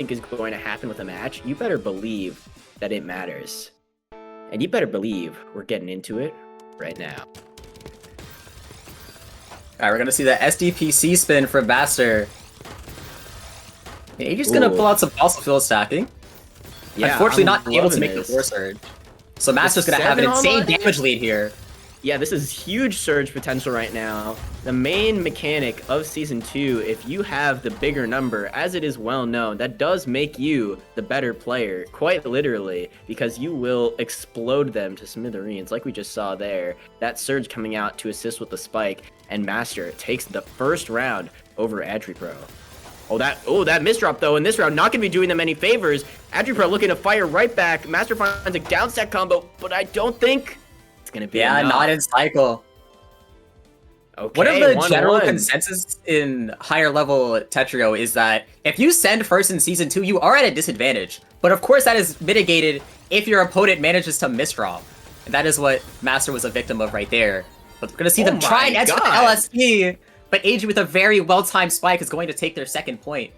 think is going to happen with a match, you better believe that it matters. And you better believe we're getting into it right now. Alright, we're gonna see the SDPC spin from Master. Adri's gonna pull out some fossil fuel stacking. Yeah, unfortunately not able to make the 4 surge. So Master's gonna have an insane damage lead here. Yeah, this is huge surge potential right now. The main mechanic of Season 2, if you have the bigger number, as it is well known, that does make you the better player, quite literally, because you will explode them to smithereens, like we just saw there. That surge coming out to assist with the spike, and Master takes the first round over ADRIPRO. Oh, that misdrop, though, in this round, not going to be doing them any favors. ADRIPRO looking to fire right back. Master finds a down stack combo, but I don't think it's going to be enough. Not in cycle. Okay, one of the general consensus in higher level Tetrio is that if you send first in Season 2, you are at a disadvantage. But of course that is mitigated if your opponent manages to misdraw. And that is what Master was a victim of right there. But we're going to see them try and enter the LSP. But Adri with a very well-timed spike is going to take their second point.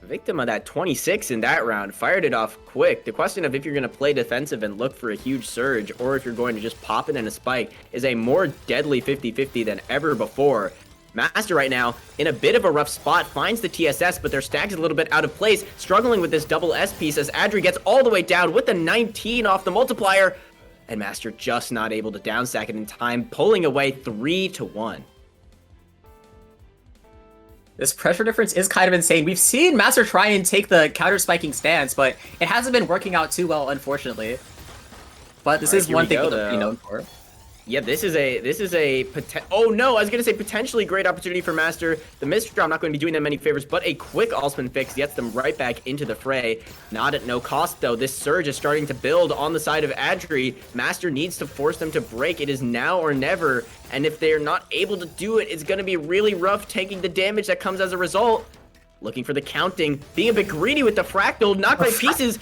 Victim of that 26 in that round, fired it off quick. The question of if you're going to play defensive and look for a huge surge, or if you're going to just pop it in a spike, is a more deadly 50-50 than ever before. Master right now, in a bit of a rough spot, finds the TSS, but their stack is a little bit out of place, struggling with this double S piece as Adri gets all the way down with the 19 off the multiplier, and Master just not able to downstack it in time, pulling away 3-1. This pressure difference is kind of insane. We've seen Master try and take the counter-spiking stance, but it hasn't been working out too well, unfortunately. But this is one thing to be known for. Yeah, this is a oh no, I was gonna say potentially great opportunity for Master. The misdraw not going to be doing them any favors, but a quick all-spin fix gets them right back into the fray. Not at no cost though. This surge is starting to build on the side of Adri. Master needs to force them to break. It is now or never, and if they're not able to do it, it's gonna be really rough taking the damage that comes as a result. Looking for the counting, being a bit greedy with the fractal, knocked by pieces.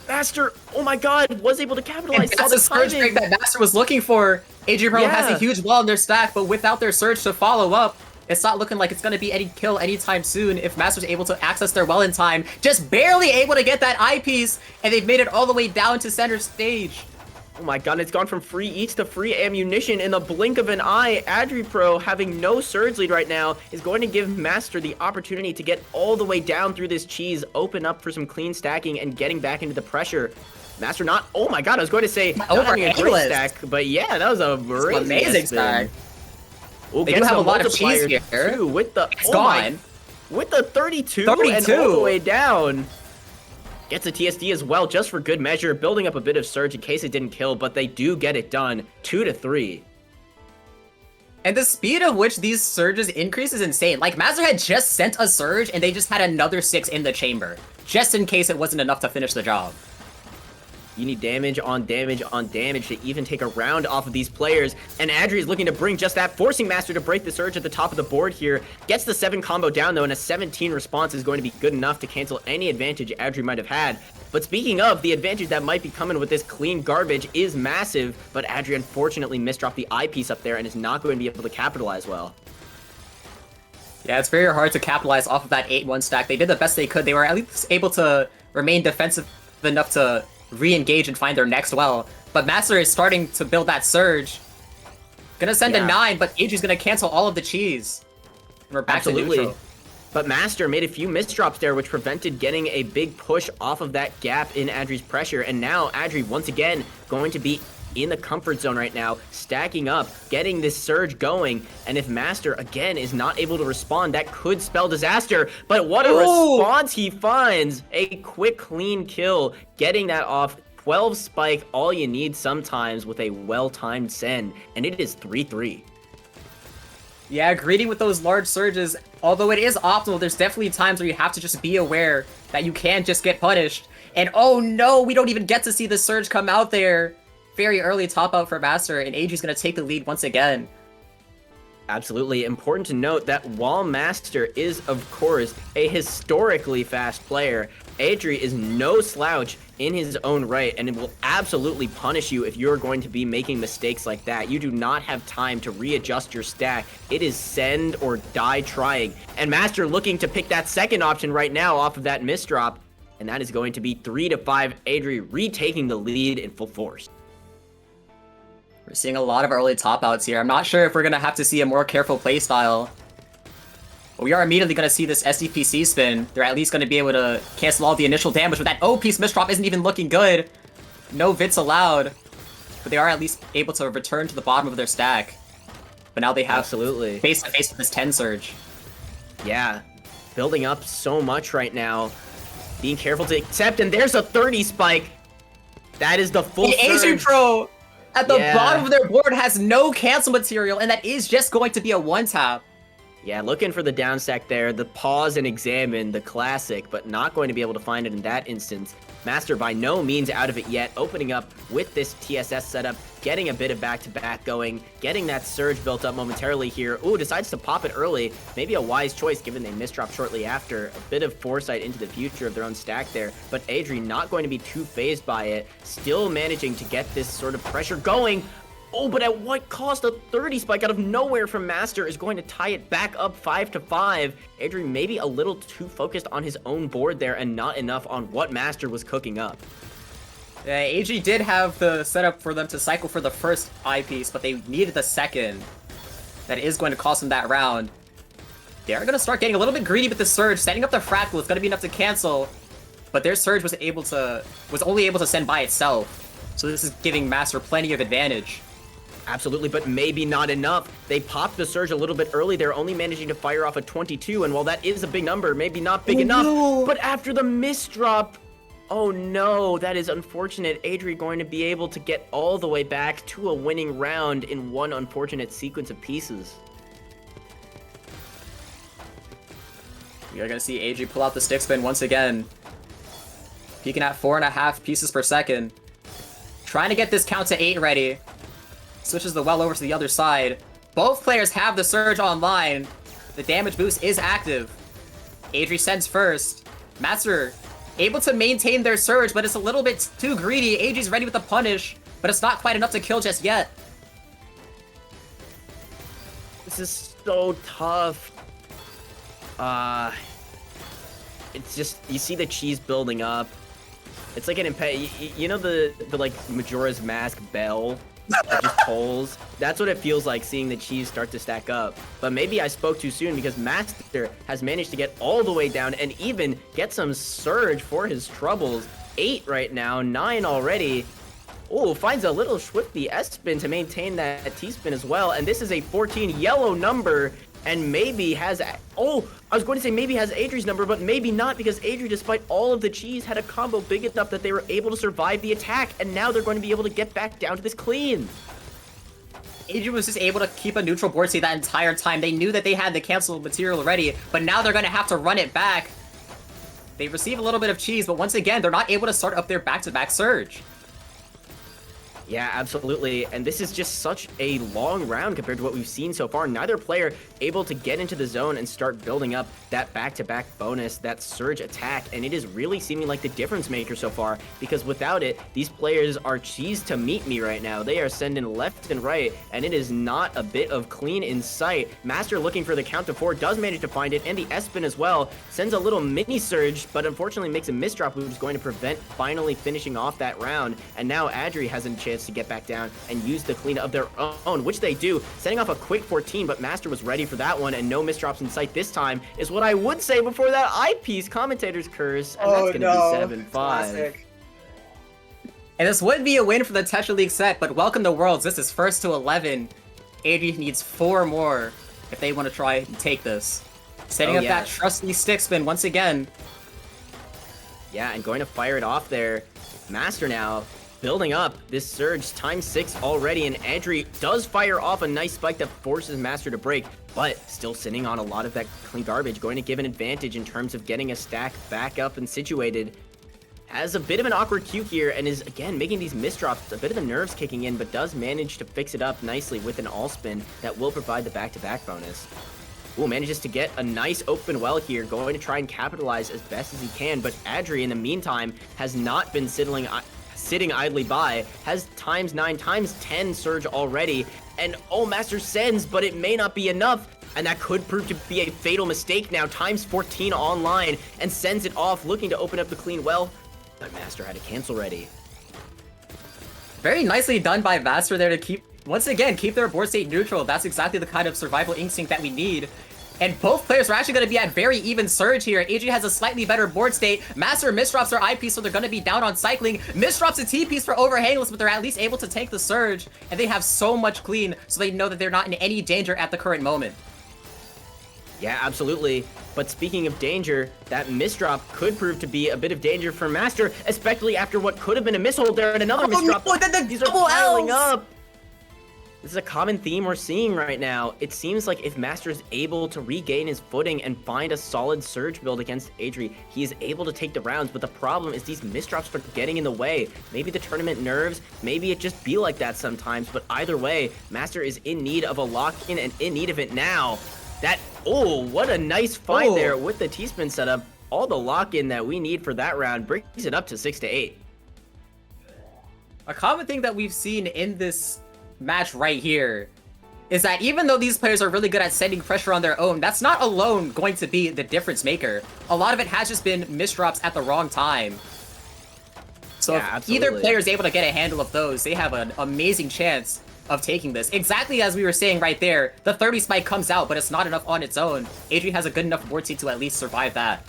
Master, oh my god, was able to capitalize. That's a surge break that Master was looking for. ADRIPRO has a huge wall in their stack, but without their surge to follow up, it's not looking like it's going to be any kill anytime soon if Master's able to access their well in time. Just barely able to get that eyepiece, and they've made it all the way down to center stage. Oh my god, it's gone from free eats to free ammunition in the blink of an eye. ADRIPRO, having no surge lead right now, is going to give Master the opportunity to get all the way down through this cheese, open up for some clean stacking, and getting back into the pressure. Master not, oh my god, I was going to say, not having a great stack, but yeah, that was a amazing stack. They do have a lot of cheese here. Too, with the, it's gone. With the 32 and all the way down. Gets a TSD as well, just for good measure, building up a bit of surge in case it didn't kill, but they do get it done, 2-3. And the speed of which these surges increase is insane. Like, Master had just sent a surge, and they just had another 6 in the chamber, just in case it wasn't enough to finish the job. You need damage on damage on damage to even take a round off of these players. And Adri is looking to bring just that, forcing Master to break the surge at the top of the board here. Gets the 7 combo down though, and a 17 response is going to be good enough to cancel any advantage Adri might have had. But speaking of, the advantage that might be coming with this clean garbage is massive, but Adri unfortunately misdropped the eyepiece up there and is not going to be able to capitalize well. Yeah, it's very hard to capitalize off of that 8-1 stack. They did the best they could. They were at least able to remain defensive enough to re-engage and find their next well. But Master is starting to build that surge. Gonna send a 9, but Adri's gonna cancel all of the cheese. And we're back to neutral. But Master made a few misdrops there, which prevented getting a big push off of that gap in Adri's pressure. And now Adri, once again, going to be in the comfort zone right now, stacking up, getting this surge going. And if Master, again, is not able to respond, that could spell disaster. But what a response he finds. A quick, clean kill, getting that off. 12 spike, all you need sometimes with a well-timed send. And it is 3-3. Yeah, greedy with those large surges. Although it is optimal, there's definitely times where you have to just be aware that you can't just get punished. And oh no, we don't even get to see the surge come out there. Very early top out for Master, and Adri's gonna take the lead once again. Absolutely important to note that while Master is, of course, a historically fast player, Adri is no slouch in his own right, and it will absolutely punish you if you're going to be making mistakes like that. You do not have time to readjust your stack. It is send or die trying. And Master looking to pick that second option right now off of that misdrop, and that is going to be 3-5, Adri retaking the lead in full force. We're seeing a lot of early top outs here. I'm not sure if we're going to have to see a more careful playstyle. But we are immediately going to see this SDPC spin. They're at least going to be able to cancel all the initial damage, but that O-piece misdrop isn't even looking good. No Vits allowed. But they are at least able to return to the bottom of their stack. But now they have absolutely face-to-face with this 10 surge. Yeah, building up so much right now. Being careful to accept, and there's a 30 spike. That is the full surge. ADRIPRO at the bottom of their board has no cancel material, and that is just going to be a one-tap. Yeah, looking for the down stack there, the pause and examine, the classic, but not going to be able to find it in that instance. Master by no means out of it yet, opening up with this TSS setup, getting a bit of back-to-back going, getting that surge built up momentarily here. Ooh, decides to pop it early. Maybe a wise choice given they misdrop shortly after. A bit of foresight into the future of their own stack there, but Adri not going to be too phased by it, still managing to get this sort of pressure going. Oh, but at what cost? A 30 spike out of nowhere from Master is going to tie it back up 5-5. Adri maybe a little too focused on his own board there and not enough on what Master was cooking up. Yeah, AG did have the setup for them to cycle for the first eyepiece, but they needed the second. That is going to cost them that round. They're going to start getting a little bit greedy with the surge, setting up the fractal. It's going to be enough to cancel, but their surge was only able to send by itself. So this is giving Master plenty of advantage. Absolutely, but maybe not enough. They popped the surge a little bit early. They're only managing to fire off a 22, and while that is a big number, maybe not big enough. No. But after the misdrop, oh no, that is unfortunate. Adri going to be able to get all the way back to a winning round in one unfortunate sequence of pieces. We are going to see Adri pull out the stick spin once again. Peeking at 4.5 pieces per second. Trying to get this count to 8 ready. Switches the well over to the other side. Both players have the surge online. The damage boost is active. Adri sends first. Master able to maintain their surge, but it's a little bit too greedy. Adri's ready with the punish, but it's not quite enough to kill just yet. This is so tough. It's just, you see the cheese building up. It's like an you know the like Majora's Mask bell that just tolls? That's what it feels like seeing the cheese start to stack up. But maybe I spoke too soon because Master has managed to get all the way down and even get some surge for his troubles. 8 right now, 9 already. Oh, finds a little swifty S-spin to maintain that T-spin as well. And this is a 14 yellow number. And maybe has, oh, I was going to say maybe has Adri's number, but maybe not, because Adri, despite all of the cheese, had a combo big enough that they were able to survive the attack, and now they're going to be able to get back down to this clean. Adri was just able to keep a neutral board state that entire time. They knew that they had the cancel material already, but now they're going to have to run it back. They receive a little bit of cheese, but once again, they're not able to start up their back-to-back surge. Yeah, absolutely. And this is just such a long round compared to what we've seen so far. Neither player able to get into the zone and start building up that back-to-back bonus, that surge attack. And it is really seeming like the difference maker so far, because without it, these players are cheese to meet me right now. They are sending left and right, and it is not a bit of clean in sight. Master looking for the count to 4, does manage to find it, and the S-spin as well. Sends a little mini surge, but unfortunately makes a misdrop, which is going to prevent finally finishing off that round. And now Adri has a chance to get back down and use the clean of their own, which they do, setting off a quick 14, but Master was ready for that one, and no misdrops in sight this time is what I would say before that eyepiece commentator's curse, and that's gonna be 7-5. Classic. And this would be a win for the Tetra League set, but welcome to Worlds. This is first to 11. Adri needs 4 more if they want to try and take this. Setting up that trusty stick spin once again. Yeah, and going to fire it off there. Master now building up this surge, ×6 already, and Adri does fire off a nice spike that forces Master to break, but still sitting on a lot of that clean garbage, going to give an advantage in terms of getting a stack back up and situated. has a bit of an awkward Q here and is, again, making these misdrops, a bit of the nerves kicking in, but does manage to fix it up nicely with an all-spin that will provide the back-to-back bonus. Ooh, manages to get a nice open well here, going to try and capitalize as best as he can, but Adri, in the meantime, has not been sitting idly by, has ×9, ×10 surge already, and oh, Master sends, but it may not be enough, and that could prove to be a fatal mistake now, ×14 online, and sends it off, looking to open up the clean well, but Master had a cancel ready. Very nicely done by Master there to once again, keep their board state neutral. That's exactly the kind of survival instinct that we need. And both players are actually going to be at very even surge here. Adri has a slightly better board state. Master misdrops their I piece, so they're going to be down on cycling. Misdrops a T piece for overhangless, but they're at least able to take the surge. And they have so much clean, so they know that they're not in any danger at the current moment. Yeah, absolutely. But speaking of danger, that misdrop could prove to be a bit of danger for Master, especially after what could have been a mishold there and another misdrop. No, These are piling up. This is a common theme we're seeing right now. It seems like if Master is able to regain his footing and find a solid surge build against Adri, he is able to take the rounds, but the problem is these misdrops are getting in the way. Maybe the tournament nerves, maybe it just be like that sometimes, but either way, Master is in need of a lock-in and in need of it now. Oh, what a nice find there with the T-spin setup. All the lock-in that we need for that round brings it up to 6-8. A common thing that we've seen in this match right here is that even though these players are really good at sending pressure on their own, that's not alone going to be the difference maker. A lot of it has just been misdrops at the wrong time. So yeah, if either player is able to get a handle of those, they have an amazing chance of taking this. Exactly as we were saying right there, the 30 spike comes out, but it's not enough on its own. Adri has a good enough board seat to at least survive that.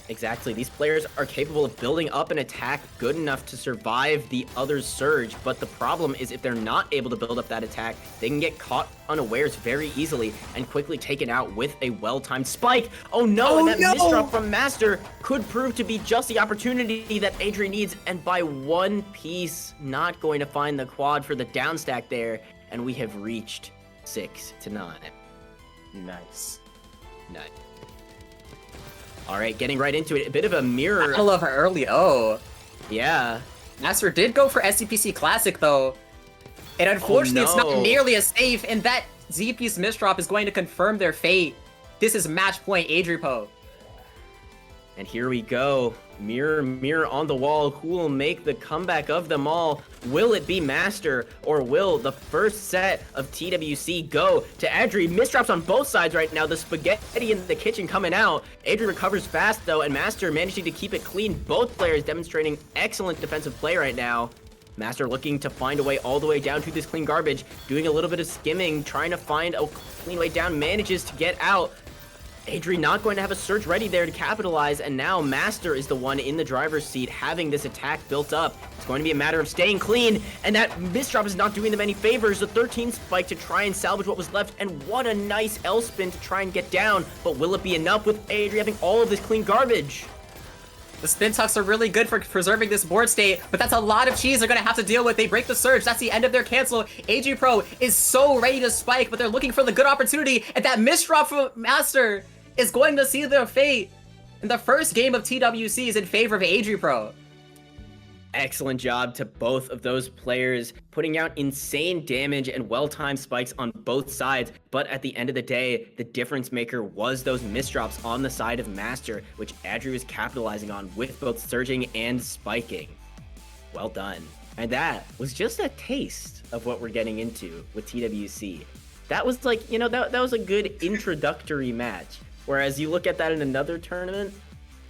Exactly. These players are capable of building up an attack good enough to survive the other's surge, but the problem is if they're not able to build up that attack, they can get caught unawares very easily and quickly taken out with a well-timed spike. Oh no, and that misdrop from Master could prove to be just the opportunity that Adri needs, and by one piece, not going to find the quad for the down stack there, and we have reached 6-9. Nice. Nice. All right, getting right into it. A bit of a mirror. I love her early. Oh. Yeah. Master did go for SCPC Classic, though. And unfortunately, it's not nearly as safe, and that Z-piece misdrop is going to confirm their fate. This is match point ADRIPRO. And here we go. Mirror, mirror on the wall. Who will make the comeback of them all? Will it be Master, or will the first set of TWC go to Adri? Misdrops on both sides right now. The spaghetti in the kitchen coming out. Adri recovers fast, though, and Master managing to keep it clean. Both players demonstrating excellent defensive play right now. Master looking to find a way all the way down to this clean garbage. Doing a little bit of skimming, trying to find a clean way down. Manages to get out. Adri not going to have a surge ready there to capitalize, and now Master is the one in the driver's seat having this attack built up. It's going to be a matter of staying clean, and that misdrop is not doing them any favors. The 13 spike to try and salvage what was left, and what a nice L spin to try and get down, but will it be enough with Adri having all of this clean garbage? The spin tucks are really good for preserving this board state, but that's a lot of cheese they're going to have to deal with. They break the surge. That's the end of their cancel. ADRIPRO is so ready to spike, but they're looking for the good opportunity, and that misdrop from Master is going to see their fate. And the first game of TWC is in favor of ADRIPRO. Excellent job to both of those players, putting out insane damage and well-timed spikes on both sides. But at the end of the day, the difference maker was those misdrops on the side of Master, which Adri was capitalizing on with both surging and spiking. Well done. And that was just a taste of what we're getting into with TWC. That was like, you know, that was a good introductory match. Whereas you look at that in another tournament,